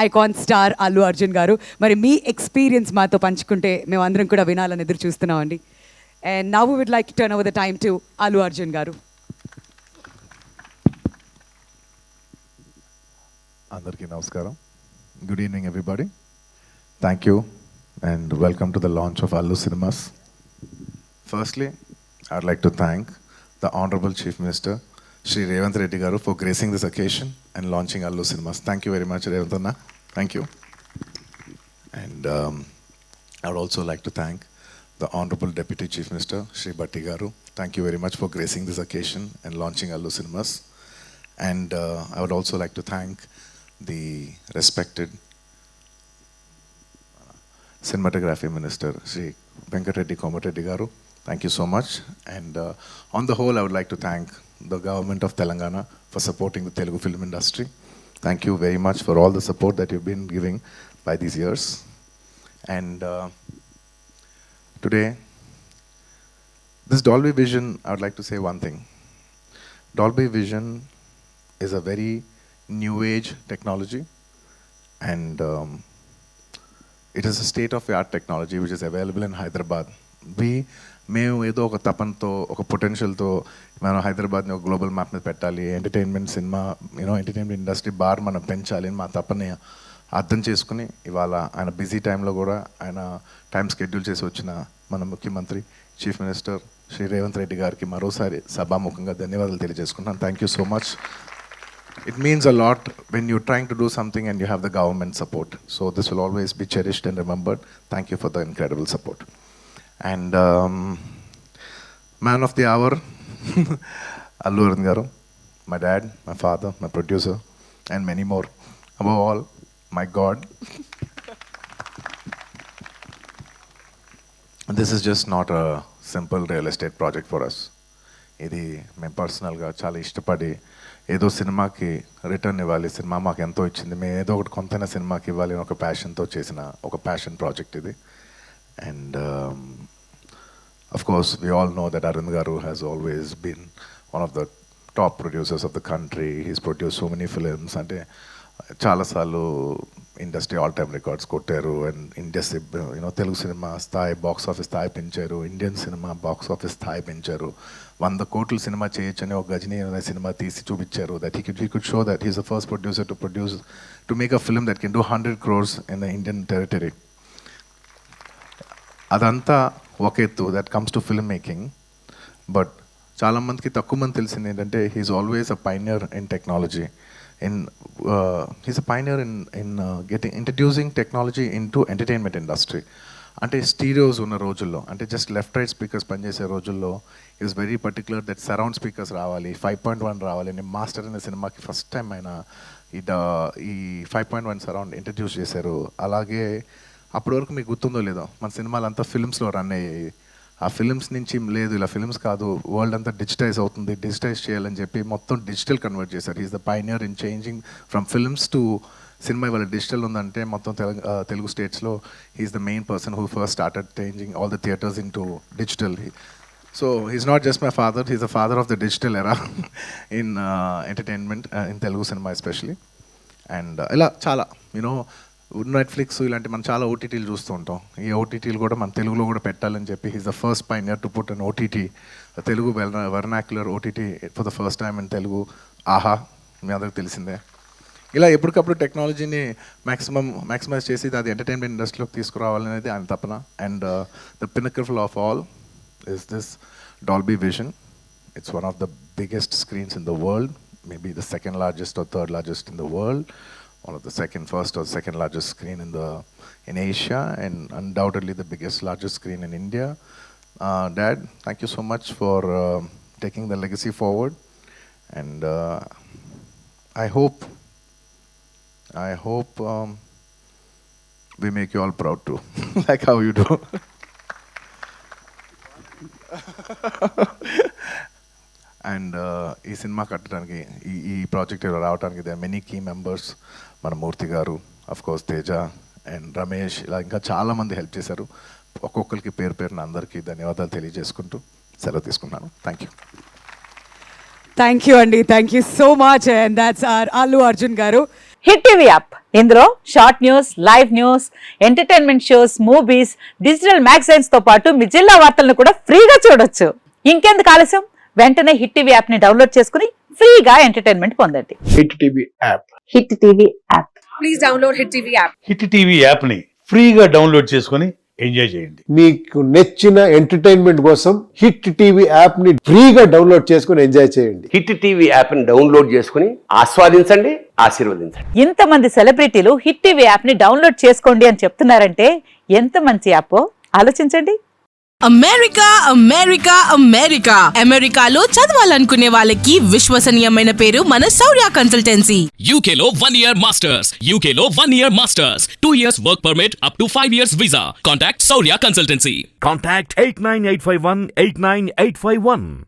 Icon star Allu Arjun గారు. మరి మీ experience మాతో పంచుకుంటే మేము అందరం కూడా వినాలని ఎదురు చూస్తున్నామండి. And now we would like to turn over the time to Allu Arjun గారు. అందరికీ నమస్కారం. Good evening, everybody. Thank you and welcome to the launch of Allu Cinemas. Firstly, I'd like to thank the Honorable Chief Minister, Shri Revanth Reddy Garu, for gracing this occasion and launching Allu Cinemas. Thank you very much, Revanth Anna. Thank you. And I would also like to thank the Honorable Deputy Chief Minister, Shri Bhatti Garu. Thank you very much for gracing this occasion and launching Allu Cinemas. And I would also like to thank the respected Cinematography Minister, Sri Venkatreddy Komareddy Garu. Thank you so much. And on the whole, I would like to thank the government of Telangana for supporting the Telugu film industry. Thank you very much for all the support that you've been giving by these years. And today, this Dolby Vision, I would like to say one thing. Dolby Vision is a very new age technology, and it is a state of the art technology which is available in Hyderabad. మేము ఏదో ఒక తపనతో ఒక పొటెన్షియల్తో మనం హైదరాబాద్ని ఒక global map మీద పెట్టాలి, entertainment cinema entertainment industry bar మనం పెంచాలి అని మా తపని అర్థం చేసుకుని ఇవాళ ఆయన బిజీ టైంలో కూడా ఆయన టైం స్కెడ్యూల్ చేసి వచ్చిన మన ముఖ్యమంత్రి చీఫ్ మినిస్టర్ శ్రీ రేవంత్ రెడ్డి గారికి మరోసారి సభాముఖంగా ధన్యవాదాలు తెలియజేసుకుంటున్నాను. Thank you so much. It means a lot when you're trying to do something and you have the government support. So this will always be cherished and remembered. Thank you for the incredible support. And man of the hour, Allu Arjun Garu, my dad, my father, my producer, and many more. Above all, my God. This is just not a simple real estate project for us. ఇది మేము పర్సనల్గా చాలా ఇష్టపడి ఏదో సినిమాకి return ఇవ్వాలి, cinema మాకు ఎంతో ఇచ్చింది, మేము ఏదో ఒకటి కొంతైనా సినిమాకి ఇవ్వాలి అని ఒక ప్యాషన్తో చేసిన ఒక ప్యాషన్ ప్రాజెక్ట్ ఇది. And of course we all know that Arun garu has always been one of the top producers of the country. He's produce so many films. అంటే చాలాసార్లు ఇండస్ట్రీ ఆల్ టైమ్ రికార్డ్స్ కొట్టారు. అండ్ ఇండస్ట్రీ తెలుగు సినిమా స్థాయి box office స్థాయి పెంచారు, Indian cinema box office స్థాయి పెంచారు. 100 కోట్లు సినిమా చేయొచ్చని ఒక గజనీ అనే సినిమా తీసి చూపించారు. That he could show that he's the first producer to make a film that can do 100 crores in the Indian territory. అదంతా ఒక ఎత్తు, that comes to film making. But చాలామందికి తక్కువ మంది తెలిసింది ఏంటంటే he's always a pioneer in technology. He's a pioneer in introducing technology into entertainment industry. అంటే స్టీరియోస్ ఉన్న రోజుల్లో, అంటే జస్ట్ లెఫ్ట్ రైట్ స్పీకర్స్ పనిచేసే రోజుల్లో is very particular that surround speakers రావాలి, 5.1 రావాలి అని మాస్టర్ అనే సినిమాకి ఫస్ట్ టైం ఆయన ఈ 5.1 సరౌండ్ ఇంట్రడ్యూస్ చేశారు. అలాగే అప్పటి వరకు మీకు గుర్తుందో లేదో మన సినిమాలంతా ఫిల్మ్స్లో రన్ అయ్యాయి. ఆ ఫిల్మ్స్ నుంచి లేదు ఇలా ఫిల్మ్స్ కాదు, వరల్డ్ అంతా డిజిటైజ్ అవుతుంది, డిజిటైజ్ చేయాలని చెప్పి మొత్తం డిజిటల్ కన్వర్ట్ చేశారు. Is the pioneer in changing from films to cinema. ఇవాళ డిజిటల్ ఉందంటే మొత్తం తెలుగు స్టేట్స్లో he's the main person who first started changing all the theatres in to digital. So he's not just my father, he's the father of the digital era in entertainment in Telugu cinema especially. And ఇలా చాలా Netflix ఇలాంటి మనం చాలా ఓటీటీలు చూస్తూ ఉంటాం. ఈ ఓటీటీలు కూడా మన తెలుగులో కూడా పెట్టాలని చెప్పి he's the first pioneer to put an OTT, Telugu vernacular OTT for the first time in Telugu. ఆహా, మీ అందరికి తెలిసిందే. ఇలా ఎప్పటికప్పుడు టెక్నాలజీని మ్యాక్సిమైజ్ చేసి అది ఎంటర్టైన్మెంట్ ఇండస్ట్రీలోకి తీసుకురావాలనేది ఆయన తపన. And the pinnacle of all is this Dolby Vision. It's one of the biggest screens in the world, maybe the second largest or third largest in the world. One of the first or second largest screen in Asia, and undoubtedly the largest screen in India. Dad, thank you so much for taking the legacy forward, and I hope we make you all proud too, like how you do. And ఈ cinema కట్టడానికి ఈ project రావడానికి they are many key members. మన మూర్తి గారు, of course Teja and Ramesh, ఇలా ఇంకా చాలామంది help చేశారు. ఒక్కొక్కరికి పేరున అందరికీ ధన్యవాదాలు తెలియజేసుకుంటూ సెలవు తీసుకున్నాను. Thank you. థ్యాంక్ యూ అండి, thank you so much. And that's our Allu Arjun గారు. హిట్ టీవీ యాప్ ఇందులో short news, live news, entertainment shows, movies, digital magazines తో పాటు మీ జిల్లా వార్తలను కూడా ఫ్రీగా చూడొచ్చు. ఇంకెందుకు ఆలస్యం, వెంటనే హిట్ టీవీ యాప్ ని డౌన్లోడ్ చేసుకుని ఫ్రీగా ఎంటర్టైన్మెంట్ పొందండి. Hit TV app. Hit TV app. Please download hit TV app. Hit TV యాప్ని ఫ్రీగా డౌన్లోడ్ చేసుకొని ఎంజాయ్ చేయండి. మీకు నచ్చిన ఎంటర్టైన్మెంట్ కోసం హిట్ టీవీ యాప్ ని ఫ్రీగా డౌన్లోడ్ చేసుకుని ఎంజాయ్ చేయండి. హిట్ టీవీ యాప్ని డౌన్లోడ్ చేసుకుని ఆస్వాదించండి, ఆశీర్వదించండి. ఇంతమంది సెలబ్రిటీలు హిట్ టీవీ యాప్ ని డౌన్లోడ్ చేసుకోండి అని చెప్తున్నారంటే ఎంత మంచి యాప్ ఆలోచించండి. అమెరికా అమెరికా అమెరికా అమెరికాలో చదవాలనుకునే వాళ్ళకి విశ్వసనీయమైన పేరు మన శౌర్య కన్సల్టెన్సీ. UK లో 1 year masters. UK లో 1 year masters. 2 years work permit up to 5 years visa. Contact Saurya Consultancy. Contact 89851 89851.